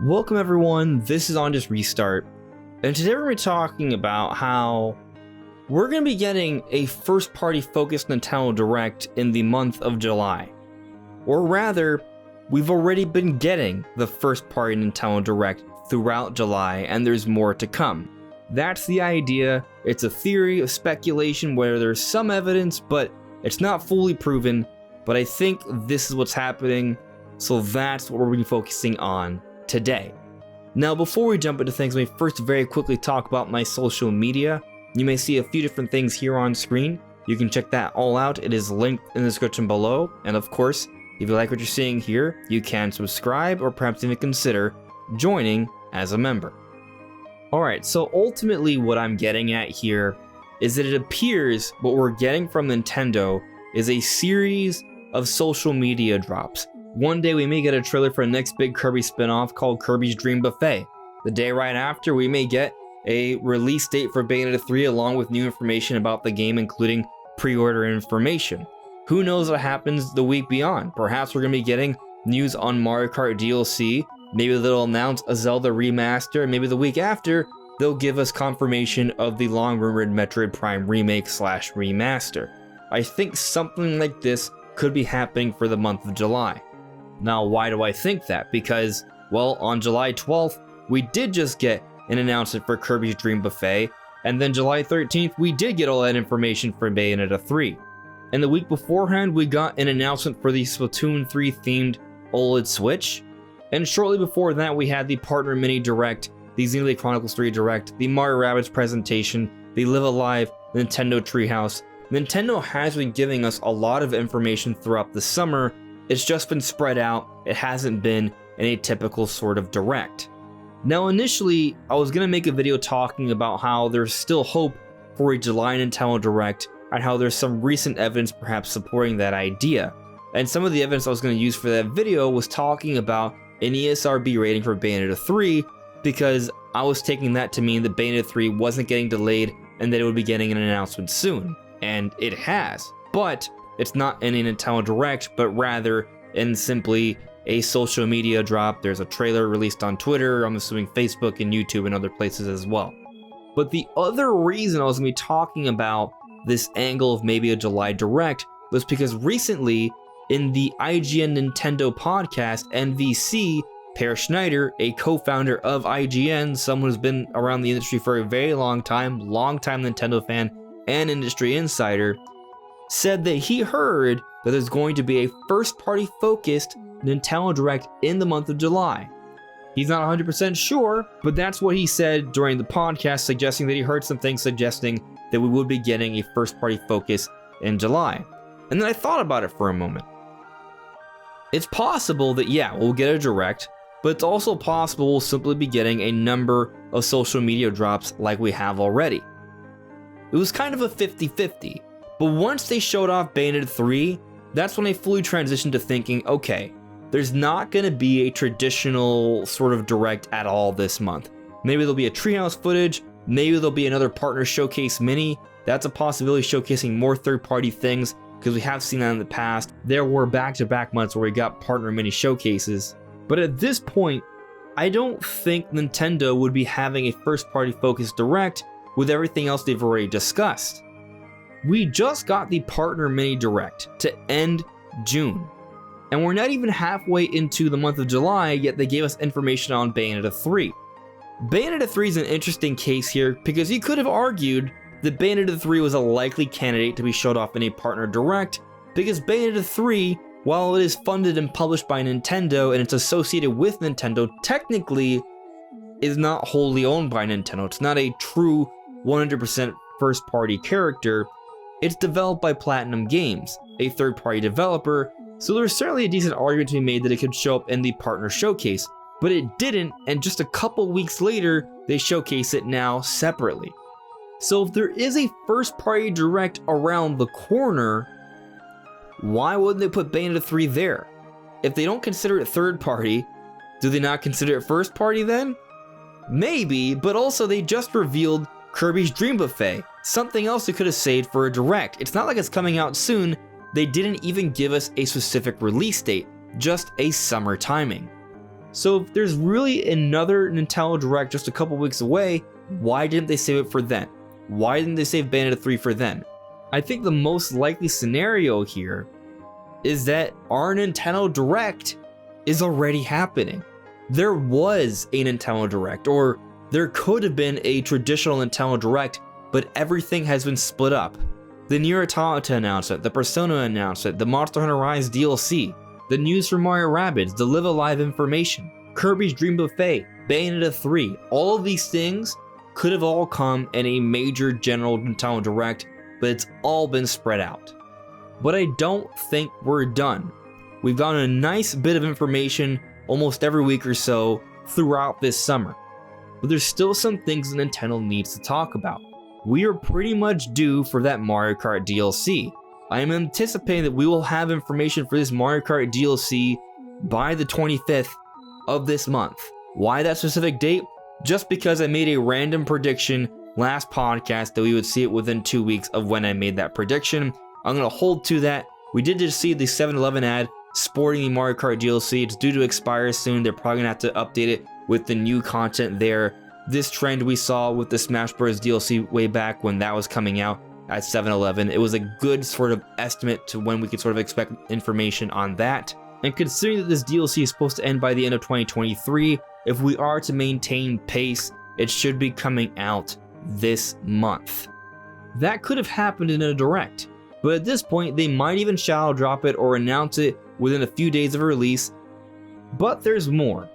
Welcome everyone, this is On Just Restart, and today we're going to be talking about how we're going to be getting a first-party focused Nintendo Direct in the month of July. Or rather, we've already been getting the first-party Nintendo Direct throughout July, and there's more to come. That's the idea. It's a theory, a speculation where there's some evidence, but it's not fully proven, but I think this is what's happening, so that's what we're going to be focusing on today. Now, before we jump into things, let me first very quickly talk about my social media. You may see a few different things here on screen. You can check that all out. It is linked in the description below. And of course, if you like what you're seeing here, you can subscribe or perhaps even consider joining as a member. Alright, so ultimately what I'm getting at here is that it appears what we're getting from Nintendo is a series of social media drops. One day we may get a trailer for the next big Kirby spin-off called Kirby's Dream Buffet. The day right after, we may get a release date for Bayonetta 3 along with new information about the game, including pre-order information. Who knows what happens the week beyond? Perhaps we're going to be getting news on Mario Kart DLC, maybe they'll announce a Zelda Remaster, and maybe the week after, they'll give us confirmation of the long-rumored Metroid Prime Remake / Remaster. I think something like this could be happening for the month of July. Now, why do I think that? Because, well, on July 12th, we did just get an announcement for Kirby's Dream Buffet, and then July 13th, we did get all that information for Bayonetta 3. And the week beforehand, we got an announcement for the Splatoon 3 themed OLED Switch, and shortly before that, we had the Partner Mini Direct, the Xenoblade Chronicles 3 Direct, the Mario Rabbids presentation, the Live Alive Nintendo Treehouse. Nintendo has been giving us a lot of information throughout the summer. It's just been spread out. It hasn't been in a typical sort of direct. Now, initially, I was going to make a video talking about how there's still hope for a July Nintendo Direct and how there's some recent evidence perhaps supporting that idea. And some of the evidence I was going to use for that video was talking about an ESRB rating for Bayonetta 3, because I was taking that to mean that Bayonetta 3 wasn't getting delayed and that it would be getting an announcement soon. And it has. But it's not in a Nintendo Direct, but rather in simply a social media drop. There's a trailer released on Twitter, I'm assuming Facebook and YouTube and other places as well. But the other reason I was going to be talking about this angle of maybe a July Direct was because recently in the IGN Nintendo podcast, NVC, Per Schneider, a co-founder of IGN, someone who's been around the industry for a very long time Nintendo fan and industry insider, said that he heard that there's going to be a first-party focused Nintendo Direct in the month of July. He's not 100% sure, but that's what he said during the podcast, suggesting that he heard some things suggesting that we would be getting a first-party focus in July. And then I thought about it for a moment. It's possible that, yeah, we'll get a Direct, but it's also possible we'll simply be getting a number of social media drops like we have already. It was kind of a 50-50. But once they showed off Bayonetta 3, that's when I fully transitioned to thinking, okay, there's not going to be a traditional sort of Direct at all this month. Maybe there'll be a Treehouse footage, maybe there'll be another Partner Showcase Mini. That's a possibility, showcasing more third-party things, because we have seen that in the past. There were back-to-back months where we got Partner Mini Showcases. But at this point, I don't think Nintendo would be having a first-party focused Direct with everything else they've already discussed. We just got the Partner Mini Direct to end June, and we're not even halfway into the month of July, yet they gave us information on Bayonetta 3. Bayonetta 3 is an interesting case here, because you could have argued that Bayonetta 3 was a likely candidate to be showed off in a Partner Direct, because Bayonetta 3, while it is funded and published by Nintendo and it's associated with Nintendo, technically is not wholly owned by Nintendo. It's not a true 100% first-party character. It's developed by Platinum Games, a third-party developer, so there's certainly a decent argument to be made that it could show up in the Partner Showcase, but it didn't, and just a couple weeks later, they showcase it now separately. So if there is a first-party Direct around the corner, why wouldn't they put Bayonetta 3 there? If they don't consider it third-party, do they not consider it first-party then? Maybe, but also they just revealed Kirby's Dream Buffet, something else they could have saved for a Direct. It's not like it's coming out soon. They didn't even give us a specific release date, just a summer timing. So if there's really another Nintendo Direct just a couple weeks away, why didn't they save it for then? Why didn't they save Bayonetta 3 for then? I think the most likely scenario here is that our Nintendo Direct is already happening. There was a Nintendo Direct, or there could have been a traditional Nintendo Direct, but everything has been split up. The Nier Automata announcement, the Persona announcement, the Monster Hunter Rise DLC, the news from Mario Rabbids, the Live Alive information, Kirby's Dream Buffet, Bayonetta 3, all of these things could have all come in a major general Nintendo Direct, but it's all been spread out. But I don't think we're done. We've gotten a nice bit of information almost every week or so throughout this summer. But there's still some things that Nintendo needs to talk about. We are pretty much due for that Mario Kart DLC. I am anticipating that we will have information for this Mario Kart DLC by the 25th of this month. Why that specific date? Just because I made a random prediction last podcast that we would see it within 2 weeks of when I made that prediction. I'm going to hold to that. We did just see the 7-Eleven ad sporting the Mario Kart DLC. It's due to expire soon. They're probably going to have to update it with the new content there. This trend we saw with the Smash Bros. DLC way back when that was coming out at 7-Eleven. It was a good sort of estimate to when we could sort of expect information on that. And considering that this DLC is supposed to end by the end of 2023, if we are to maintain pace, it should be coming out this month. That could have happened in a Direct, but at this point they might even shadow drop it or announce it within a few days of release. But there's more.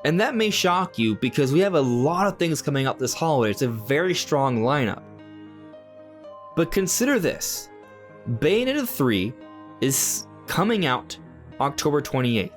And that may shock you because we have a lot of things coming up this holiday. It's a very strong lineup. But consider this. Bayonetta 3 is coming out October 28th,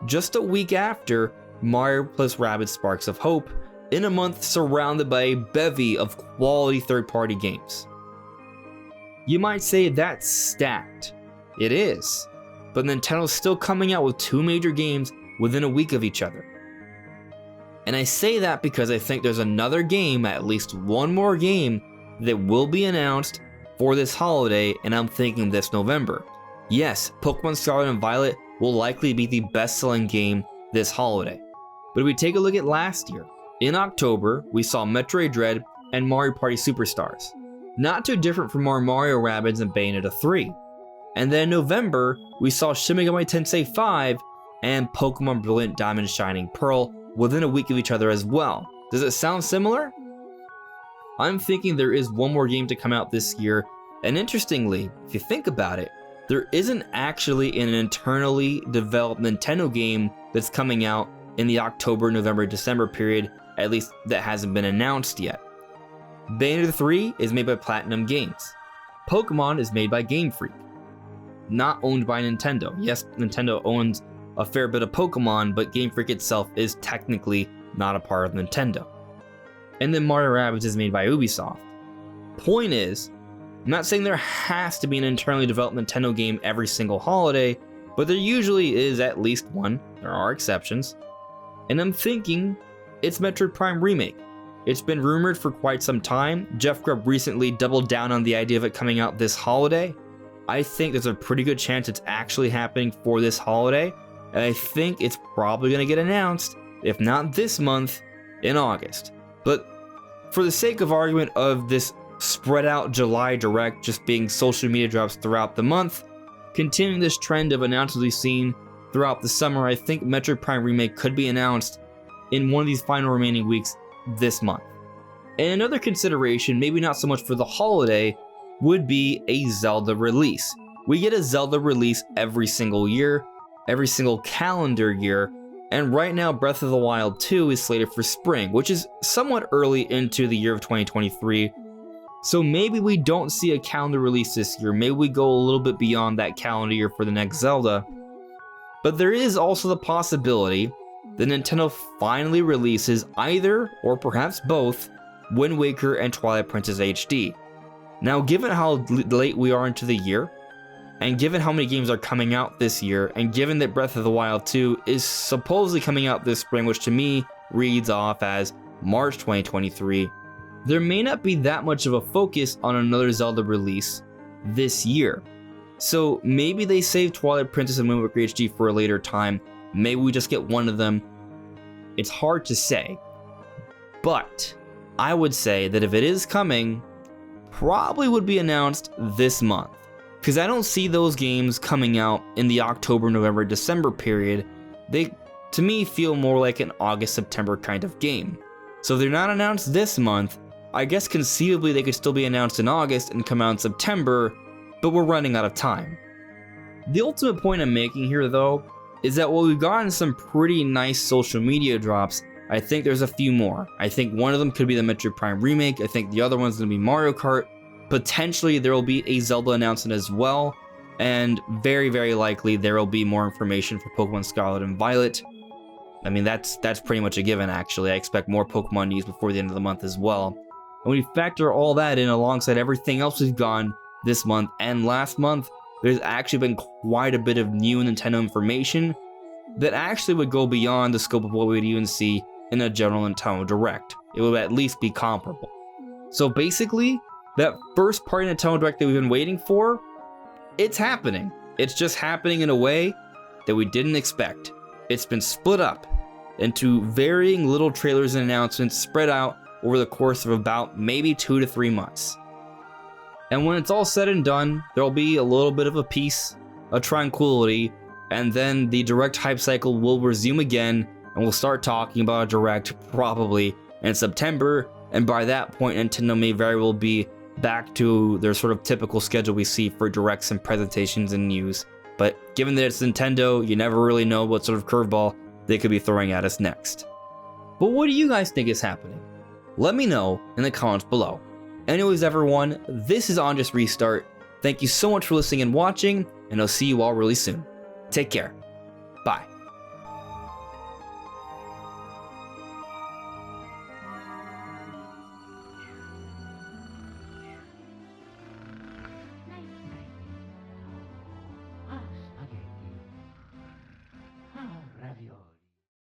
just a week after Mario plus Rabbids Sparks of Hope, in a month surrounded by a bevy of quality third-party games. You might say that's stacked. It is. But Nintendo's still coming out with 2 major games within a week of each other. And I say that because I think there's another game, at least one more game, that will be announced for this holiday, and I'm thinking this November. Yes, Pokemon Scarlet and Violet will likely be the best-selling game this holiday. But if we take a look at last year, in October, we saw Metroid Dread and Mario Party Superstars. Not too different from our Mario Rabbids and Bayonetta 3. And then in November, we saw Shin Megami Tensei 5 and Pokemon Brilliant Diamond Shining Pearl within a week of each other as well. Does it sound similar? I'm thinking there is one more game to come out this year, and interestingly, if you think about it, there isn't actually an internally developed Nintendo game that's coming out in the October, November, December period, at least that hasn't been announced yet. Bayonetta 3 is made by Platinum Games. Pokemon is made by Game Freak, not owned by Nintendo. Yes, Nintendo owns a fair bit of Pokemon, but Game Freak itself is technically not a part of Nintendo. And then Mario Rabbids is made by Ubisoft. Point is, I'm not saying there has to be an internally developed Nintendo game every single holiday, but there usually is at least one. There are exceptions. And I'm thinking it's Metroid Prime Remake. It's been rumored for quite some time. Jeff Grubb recently doubled down on the idea of it coming out this holiday. I think there's a pretty good chance it's actually happening for this holiday, and I think it's probably going to get announced, if not this month, in August. But for the sake of argument of this spread out July Direct just being social media drops throughout the month, continuing this trend of announcements we've seen throughout the summer, I think Metroid Prime Remake could be announced in one of these final remaining weeks this month. And another consideration, maybe not so much for the holiday, would be a Zelda release. We get a Zelda release every single year, every single calendar year, and right now Breath of the Wild 2 is slated for spring, which is somewhat early into the year of 2023. So maybe we don't see a calendar release this year, maybe we go a little bit beyond that calendar year for the next Zelda. But there is also the possibility that Nintendo finally releases either, or perhaps both, Wind Waker and Twilight Princess HD. Now, given how late we are into the year, and given how many games are coming out this year, and given that Breath of the Wild 2 is supposedly coming out this spring, which to me reads off as March 2023, there may not be that much of a focus on another Zelda release this year. So maybe they save Twilight Princess and Wind Waker HD for a later time, maybe we just get one of them, It's hard to say. But I would say that if it is coming, probably would be announced this month. Because I don't see those games coming out in the October, November, December period. They, to me, feel more like an August, September kind of game. So if they're not announced this month, I guess conceivably they could still be announced in August and come out in September, but we're running out of time. The ultimate point I'm making here, though, is that while we've gotten some pretty nice social media drops, I think there's a few more. I think one of them could be the Metroid Prime Remake. I think the other one's going to be Mario Kart. Potentially there will be a Zelda announcement as well, and very, very likely there will be more information for Pokemon Scarlet and Violet. I mean, that's pretty much a given, actually. I expect more Pokemon news before the end of the month as well. And when you factor all that in alongside everything else we've gotten this month and last month, there's actually been quite a bit of new Nintendo information that actually would go beyond the scope of what we would even see in a general Nintendo Direct. It would at least be comparable. So basically, that first party Nintendo Direct that we've been waiting for, it's happening. It's just happening in a way that we didn't expect. It's been split up into varying little trailers and announcements spread out over the course of about maybe 2 to 3 months. And when it's all said and done, there'll be a little bit of a peace, a tranquility, and then the Direct hype cycle will resume again, and we'll start talking about a Direct probably in September, and by that point Nintendo may very well be back to their sort of typical schedule we see for Directs and presentations and news. But given that it's Nintendo, you never really know what sort of curveball they could be throwing at us next. But what do you guys think is happening? Let me know in the comments below. Anyways everyone, this is On Just Restart. Thank you so much for listening and watching, and I'll see you all really soon. Take care. Bye.